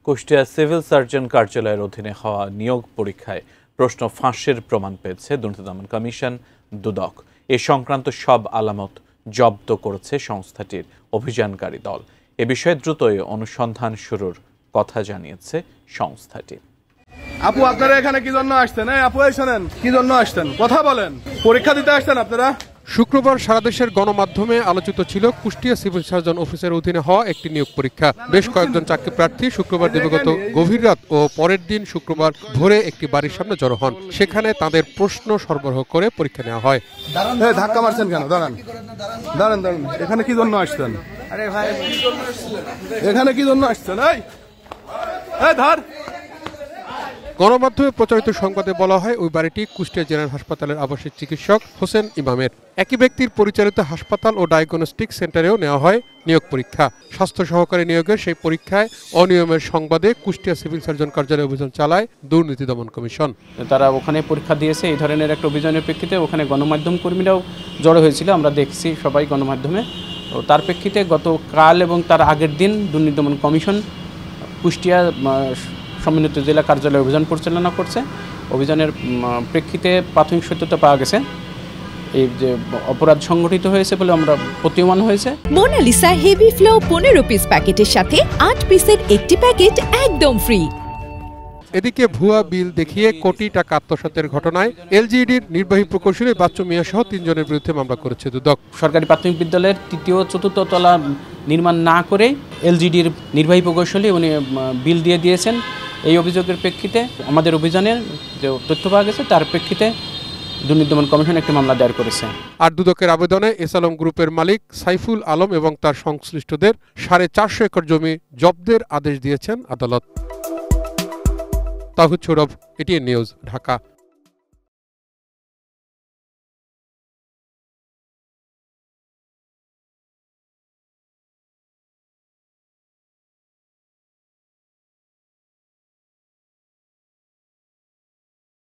Kushtia civil surgeon কার্যালয়ের অধীনে হওয়া নিয়োগ পরীক্ষায় প্রশ্ন ফাঁসের প্রমাণ পেয়েছে দুর্নীতি দমন কমিশন দুদক। এ সংক্রান্ত সব আলামত জব্দ করেছে সংস্থাটির অভিযানকারী দল। এ বিষয়ে দ্রুতই অনুসন্ধান শুরুর কথা জানিয়েছে সংস্থাটি। আপু, আপনারা এখানে কি জন্য আসছেন? আপু, এই শোনেন, কি জন্য আসছেন? কথা বলেন। পরীক্ষা দিতে আসছেন আপনারা? শুক্রবার সারা দেশের গণমাধ্যমে আলোচিত ছিল কুষ্টিয়া সিভিল সার্জন অফিসের অধীনে হওয়া একটি নিয়োগ পরীক্ষা। বেশ কয়েকজন চাকরি প্রার্থী শুক্রবার দিবাগত গভীর রাত ও পরের দিন শুক্রবার ভোরে একটি বাড়ির সামনে জড়ো হন। সেখানে তাদের প্রশ্ন সরবরাহ করে পরীক্ষা নেওয়া হয়। ধাক্কা মারছেন কেন? দাঁড়ান দাঁড়ান দাঁড়ান। এখানে কি জন্য আসছেন? এখানে কি জন্য আসছেন? ধর। গণমাধ্যমে প্রচারিত সংবাদে বলা হয় ওই বাড়িটি কুষ্টিয়া জেনারেল হাসপাতালের আবাসিক চিকিৎসক হোসেন ইমামের। একই ব্যক্তির পরিচালিত হাসপাতাল ও ডায়াগনস্টিক সেন্টারেও নেওয়া হয় নিয়োগ পরীক্ষা। স্বাস্থ্য সহকারী নিয়োগের সেই পরীক্ষায় অনিয়মের সংবাদে কুষ্টিয়া সিভিল সার্জন কার্যালয়ে অভিযান চালায় দুর্নীতি দমন কমিশন। তারা ওখানে পরীক্ষা দিয়েছে। এই ধরনের একটা অভিযানের প্রেক্ষিতে ওখানে গণমাধ্যম কর্মীরাও জড়ো হয়েছিল, আমরা দেখছি সবাই গণমাধ্যমে। তার প্রেক্ষিতে গতকাল এবং তার আগের দিন দুর্নীতি দমন কমিশন কুষ্টিয়া সম্মিলিত জেলা কার্যালয়ে অভিযান পরিচালনা করছে। অভিযানের প্রেক্ষিতে প্রাথমিক সত্যতা পাওয়া গেছে এই যে অপরাধ সংগঠিত হয়েছে বলে আমরা প্রতীয়মান হয়েছে। মোনালিসা হেভি ফ্লো 15 পিস প্যাকেটের সাথে 8 পিসের একটি প্যাকেট একদম ফ্রি। এদিকে ভুয়া বিল দেখিয়ে কোটি টাকা আত্মসাতের ঘটনায় এলজিইডির নির্বাহী প্রকৌশলী বাচ্চু মিয়া সহ 3 জনের বিরুদ্ধে মামলা করেছে দুদক। সরকারি প্রাথমিক বিদ্যালয়ের 3য় ও 4র্থ তলা নির্মাণ না করে এলজিইডির নির্বাহী প্রকৌশলী উনি বিল দিয়ে দিয়েছেন। এই অভিযোগের প্রেক্ষিতে আমাদের অভিযানের যে তথ্য পাওয়া গেছে তার প্রেক্ষিতে দুর্নীতি দমন কমিশন একটি মামলা দায়ের করেছে। আর দুদকের আবেদনে এসালম গ্রুপের মালিক সাইফুল আলম এবং তার সংশ্লিষ্টদের 450 একর জমি জব্দের আদেশ দিয়েছেন আদালত। তাহিদ সৌরভ, এটিএন নিউজ, ঢাকা।